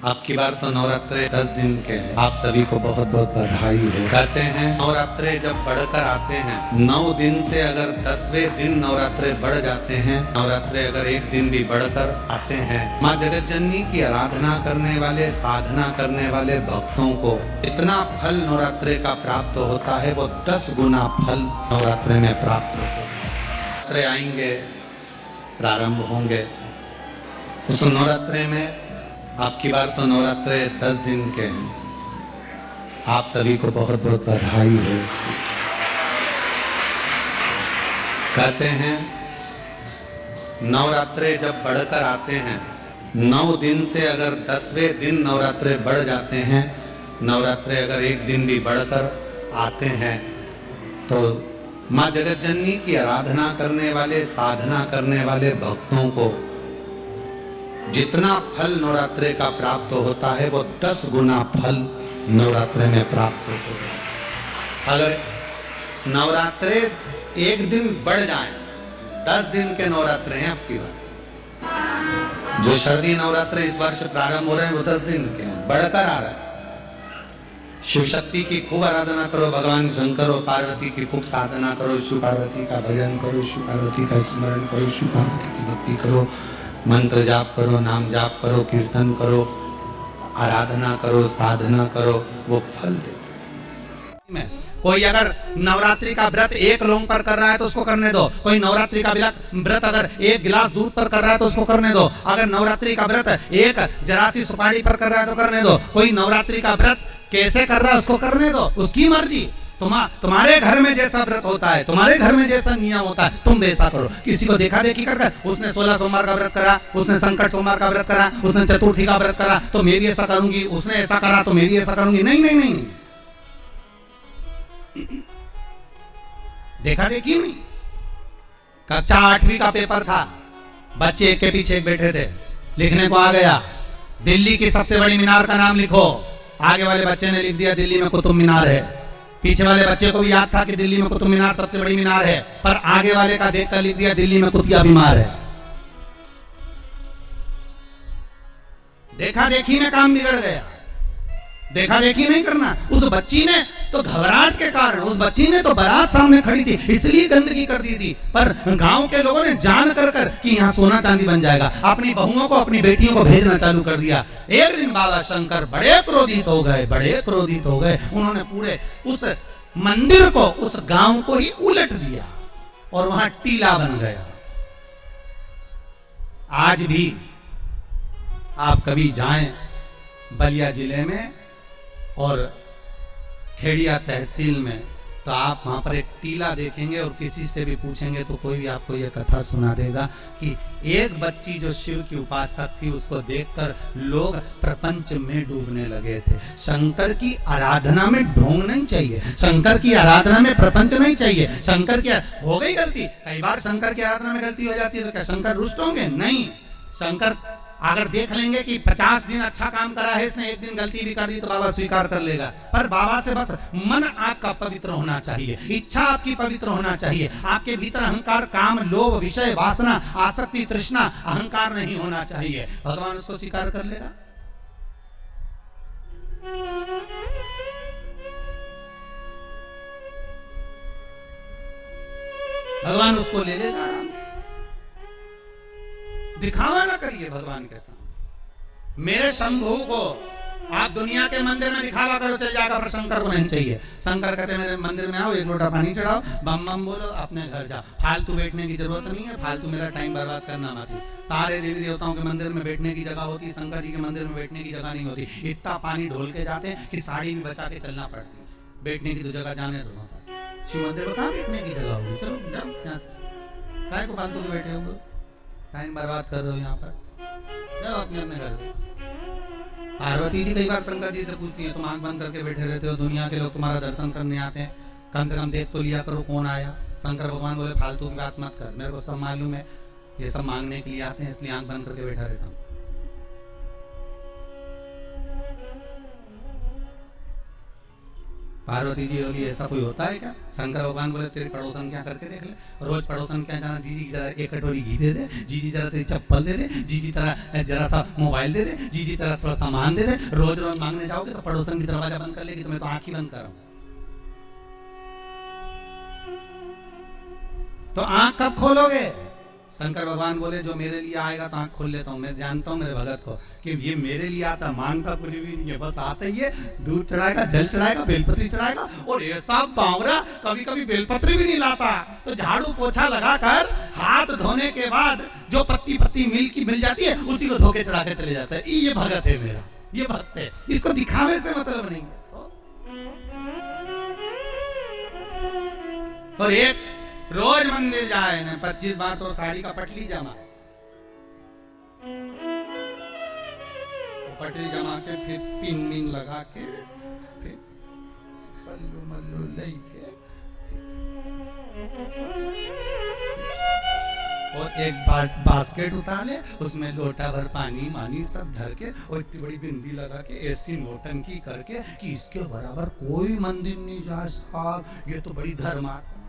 आपकी बार तो नवरात्रे 10 दिन के हैं। आप सभी को बहुत बहुत बधाई हो। कहते हैं नवरात्रे जब बढ़कर आते हैं, 9 दिन से अगर 10वें दिन नवरात्रे बढ़ जाते हैं, नवरात्रे अगर एक दिन भी बढ़कर आते हैं, माँ जगत जननी की आराधना करने वाले, साधना करने वाले भक्तों को इतना फल नवरात्रे का प्राप्त होता है, वो 10 गुना फल नवरात्रे में प्राप्त होता है। नवरात्रे आएंगे, प्रारंभ होंगे, उस नवरात्रे में आपकी बार तो नवरात्रे 10 दिन के हैं। आप सभी को बहुत बहुत बधाई हो इसकी। कहते हैं नवरात्रे जब बढ़कर आते हैं, 9 दिन से अगर 10वें दिन नवरात्रे बढ़ जाते हैं, नवरात्रे अगर एक दिन भी बढ़कर आते हैं, तो माँ जगत जननी की आराधना करने वाले, साधना करने वाले भक्तों को जितना फल नवरात्रे का प्राप्त होता है, वो 10 गुना फल नवरात्रे में प्राप्त होता है। अगर नवरात्रे एक दिन बढ़ जाए, 10 दिन के नवरात्रे हैं आपकी बार। जो शारदीय नवरात्रे इस वर्ष प्रारंभ हो रहे हैं, वो 10 दिन के हैं, बढ़कर आ रहा है। शिव शक्ति की खूब आराधना करो, भगवान शंकर और पार्वती की खूब साधना करो, शिव पार्वती का भजन करो, शिव पार्वती का स्मरण करो, शिव पार्वती की भक्ति करो, मंत्र जाप करो, नाम जाप करो, कीर्तन करो, आराधना करो, साधना करो, वो फल देते हैं। कोई अगर नवरात्रि का व्रत एक लौंग पर कर रहा है तो उसको करने दो। कोई नवरात्रि का व्रत अगर एक गिलास दूध पर कर रहा है तो उसको करने दो। अगर नवरात्रि का व्रत एक जरासी सुपारी पर कर रहा है तो करने दो। कोई नवरात्रि का व्रत कैसे कर रहा है उसको करने दो, उसकी मर्जी। तुम्हारे घर में जैसा व्रत होता है, तुम्हारे घर में जैसा नियम होता है, तुम वैसा करो। किसी को देखा देखी कर उसने 16 सोमवार का व्रत करा, उसने संकट सोमवार का व्रत करा, उसने चतुर्थी का व्रत करा, तो मैं भी ऐसा करूंगी, उसने ऐसा करा तो मैं भी ऐसा करूंगी। नहीं नहीं नहीं, देखा देखी नहीं। कक्षा 8वीं का पेपर था, बच्चे एक के पीछे एक बैठे थे, लिखने को आ गया दिल्ली की सबसे बड़ी मीनार का नाम लिखो। आगे वाले बच्चे ने लिख दिया दिल्ली में कुतुब मीनार है। पीछे वाले बच्चे को भी याद था कि दिल्ली में कुतुब मीनार सबसे बड़ी मीनार है, पर आगे वाले का देखकर लिख दिया दिल्ली में कुतिया बीमार है। देखा देखी में काम बिगड़ गया। देखा देखी नहीं करना। उस बच्ची ने तो घबराहट के कारण, उस बच्ची ने तो बारात सामने खड़ी थी इसलिए गंदगी कर दी थी, पर गांव के लोगों ने जान कर कि यहाँ सोना चांदी बन जाएगा, अपनी बहुओं को, अपनी बेटियों को भेजना चालू कर दिया। एक दिन बाबा शंकर बड़े क्रोधित हो गए, बड़े क्रोधित हो गए। उन्होंने पूरे उस मंदिर को, उस गांव को ही उलट दिया और वहां टीला बन गया। आज भी आप कभी जाएं बलिया जिले में और खेड़िया तहसील में, तो आप वहां पर एक टीला देखेंगे और किसी से भी पूछेंगे तो कोई भी आपको यह कथा सुना देगा कि एक बच्ची जो शिव की उपासक थी, उसको देखकर लोग प्रपंच में डूबने लगे थे। शंकर की आराधना में ढोंग नहीं चाहिए, शंकर की आराधना में प्रपंच नहीं चाहिए। शंकर की हो गई गलती, कई बार शंकर की आराधना में गलती हो जाती है तो क्या शंकर रुष्ट होंगे? नहीं। शंकर अगर देख लेंगे कि 50 दिन अच्छा काम करा है इसने, एक दिन गलती भी कर दी तो बाबा स्वीकार कर लेगा। पर बाबा से बस मन आपका पवित्र होना चाहिए, इच्छा आपकी पवित्र होना चाहिए। आपके भीतर अहंकार, काम, लोभ, विषय, वासना, आसक्ति, तृष्णा, अहंकार नहीं होना चाहिए। भगवान उसको स्वीकार कर लेगा। भगवान उसको ले लेगा आराम से। दिखावा ना करिए भगवान के सामने। मेरे शंभू को आप दुनिया के मंदिर में दिखावा करो चल जाएगा, पर शंकर को नहीं चाहिए। शंकर कहते मेरे मंदिर में आओ, एक लोटा पानी चढ़ाओ, बम बम बोलो, अपने घर जाओ। फालतू बैठने की जरूरत नहीं है, फालतू मेरा टाइम बर्बाद करना मत। सारे देवी देवताओं के मंदिर में बैठने की जगह होती है, शंकर जी के मंदिर में बैठने की जगह नहीं होती। इतना पानी ढोल के जाते हैं कि साड़ी भी बचा के चलना पड़ती है। बैठने की तो जगह जाने दो। शिव मंदिर में कहाँ बैठने की जगह होगी? चलो जाओ यहाँ से, काय को फालतू बैठे हो, टाइम बर्बाद कर रहे हो यहाँ पर, जाओ अपने अपने घर। पार्वती जी कई बार शंकर जी से पूछती है, तुम आंख बंद करके बैठे रहते हो, दुनिया के लोग तुम्हारा दर्शन करने आते हैं, कम से कम देख तो लिया करो कौन आया। शंकर भगवान बोले फालतू की बात मत कर, मेरे को सब मालूम है, ये सब मांगने के लिए आते हैं, इसलिए आंख बंद करके बैठा रहता हूँ। पार्वती जी बोली ऐसा कोई होता है क्या? शंकर भगवान बोले तेरे पड़ोसन क्या करके देख ले, रोज पड़ोसन क्या जाना, जीजी जरा एक कटोरी घी दे दे, जीजी जरा तेरी चप्पल दे दे, जीजी तरह जरा सा मोबाइल दे दे, जीजी तरह थोड़ा सामान दे दे। रोज रोज मांगने जाओगे तो पड़ोसन की दरवाजा बंद कर लेगी, तो मैं तो आंख ही बंद कर, तो आंख कब खोलोगे? शंकर भगवान बोले जो मेरे लिए आएगा तो आंख खोल लेता हूँ। मैं जानता हूँ मेरे भगत को कि ये मेरे लिए आता, मांगता कुछ भी नहीं है, बस आता ही है, दूध चढ़ाएगा, जल चढ़ाएगा, बेलपत्री चढ़ाएगा। और ऐसा बावरा कभी कभी बेलपत्री भी नहीं लाता, तो झाड़ू पोछा लगाकर हाथ धोने के बाद जो पत्ती पत्ती मिल जाती है उसी को धो के चढ़ा के चले जाता है। ये भगत है मेरा, ये भक्त है, इसको दिखावे से मतलब नहीं है। और एक रोज मंदिर जाए ना 25 बार तो साड़ी का पटली जमा, पटली जमा के फिर पिन मिन लगा के फिर पल्लू मल्लू लेके और एक बास्केट उतार ले, उसमें लोटा भर पानी मानी सब धर के और इतनी बड़ी बिंदी लगा के ऐसी नोटंकी करके कि इसके बराबर कोई मंदिर नहीं जाए साहब, ये तो बड़ी धर्मात्मा,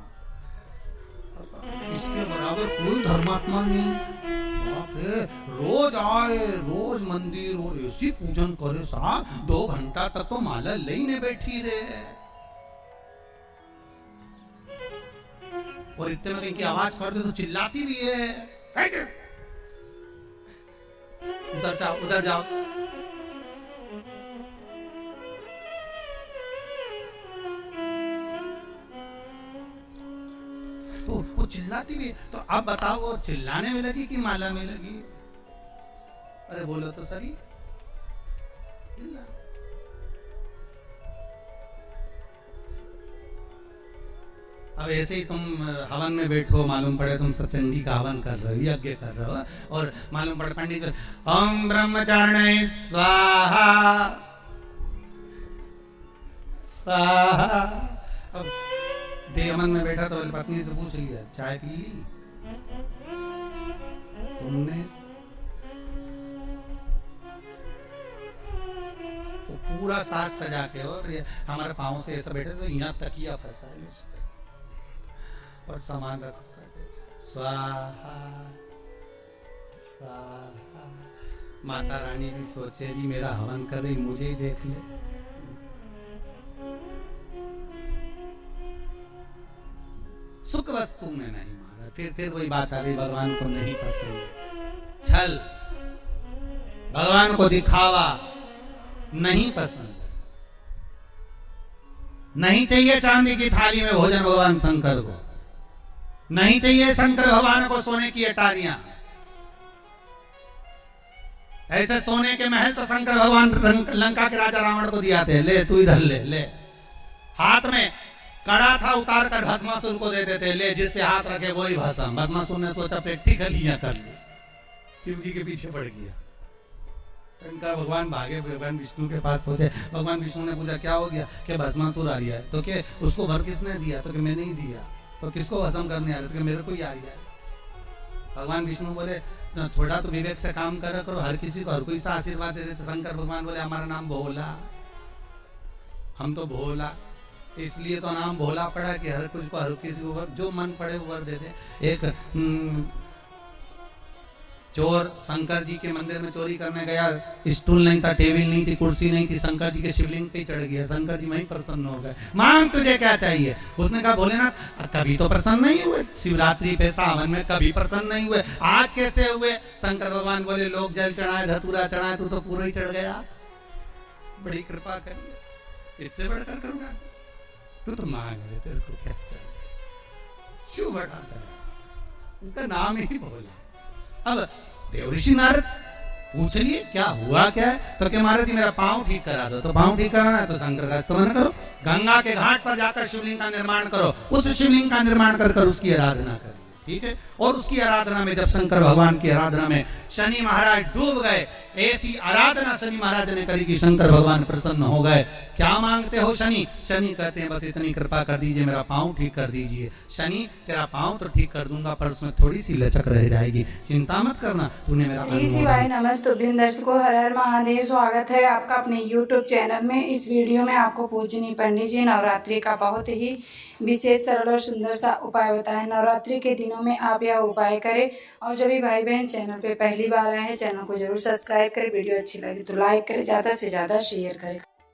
इसके बराबर कोई धर्मात्मा नहीं। बाप रे, रोज आए, रोज मंदिर और ऐसी पूजन करे साहब, 2 घंटा तक तो माला लेने बैठी रहे। और इतने में कहीं की आवाज कर दे तो चिल्लाती भी है, उधर जाओ उधर जाओ। तो वो चिल्लाती भी है। तो अब बताओ वो चिल्लाने में लगी कि माला में लगी? अरे बोलो तो सही। अब ऐसे ही तुम हवन में बैठो, मालूम पड़े तुम सचंडी का हवन कर रहे हो, यज्ञ कर रहे हो, और मालूम पड़े पंडित ओम ब्रह्मचारिणे स्वाहा स्वाहा। अब देवमन में बैठा तो पत्नी से पूछ लिया चाय पी ली तुमने? वो पूरा साज सजा के और हमारे पाँव से ऐसा बैठे तो यहाँ तकिया फंसा है और सामान रख स्वाहा स्वाहा। माता रानी भी सोचे जी मेरा हवन कर रही, मुझे ही देख ले। सुख वस्तु में नहीं माना। फिर वही बात आ गई, भगवान को नहीं पसंद छल, भगवान को दिखावा नहीं पसंद। नहीं चाहिए चांदी की थाली में भोजन भगवान शंकर को, नहीं चाहिए शंकर भगवान को सोने की अटारियां। ऐसे सोने के महल तो शंकर भगवान लंका के राजा रावण को दिया थे, ले तू इधर ले ले। हाथ में कड़ा था, उतार कर भस्मासुर को दे देते, ले जिस पे हाथ रखे वही भस्म। भस्मासुर ने सोचा प्रैक्टिकलियां कर ली, शिव जी के पीछे पड़ गया। शंकर भगवान भागे, भगवान विष्णु के पास पहुंचे। भगवान विष्णु ने पूछा क्या हो गया? कि भस्मासुर आ रहा है। तो क्या उसको वर किसने दिया? तो कि मैंने ही दिया। तो किसको भस्म करने आ रहा? तो मेरे को ही आ रहा है। भगवान विष्णु बोले थोड़ा तो विवेक से काम करा करो, हर किसी को हर कोई सा आशीर्वाद दे रहे। तो शंकर भगवान बोले हमारा नाम भोला, हम तो भोला, इसलिए तो नाम भोला पड़ा कि हर कुछ को हर किसी को जो मन पड़े वो वर दे दे। एक चोर शंकर जी के मंदिर में चोरी करने गया, स्टूल नहीं था, टेबल नहीं थी, कुर्सी नहीं थी, शंकर जी के शिवलिंग पे चढ़ गया। शंकर जी वहीं प्रसन्न हो गए, मांग तुझे क्या चाहिए? उसने कहा भोलेनाथ कभी तो प्रसन्न नहीं हुए, शिवरात्रि पे सावन में कभी प्रसन्न नहीं हुए, आज कैसे हुए? शंकर भगवान बोले लोग जल चढ़ाए, धतूरा चढ़ाए, तू तो पूरा ही चढ़ गया, बड़ी कृपा करिए, इससे बढ़कर करूंगा? तू तो मांग रहे, तेरे को क्या चाहिए? शिव बढ़ाता है, उनका नाम ही भोला। अब देवऋषि नारद पूछ लिए क्या हुआ क्या है? तो क्या महाराज जी मेरा पांव ठीक करा दो। तो पांव ठीक कराना है तो शंकर का स्तमन करो, गंगा के घाट पर जाकर शिवलिंग का निर्माण करो, उस शिवलिंग का निर्माण कर उसकी आराधना करिए, ठीक है? और उसकी आराधना में जब शंकर भगवान की आराधना में शनि महाराज डूब गए, ऐसी आराधना शनि महाराज ने करी कि शंकर भगवान प्रसन्न हो गए। क्या मांगते हो शनि? शनि कहते हैं बस इतनी कृपा कर दीजिए, मेरा पाँव ठीक कर दीजिए। शनि तेरा पाँव तो ठीक कर दूंगा पर उसमें थोड़ी सी लचक रह जाएगी, चिंता मत करना, तूने मेरा श्री शिवाय नमस्तुभ्यं। दर्शकों हर हर महादेव, स्वागत है आपका अपने YouTube चैनल में। इस वीडियो में आपको पूजनीय पंडित जी नवरात्रि का बहुत ही विशेष सरल और सुंदर सा उपाय बताएं। नवरात्रि के दिनों में आप यह उपाय करें। और जब भी भाई बहन चैनल पे पहली बार आए हैं, चैनल को जरूर सब्सक्राइब करें। वीडियो अच्छी लगी तो लाइक करें, ज़्यादा से ज़्यादा शेयर करें।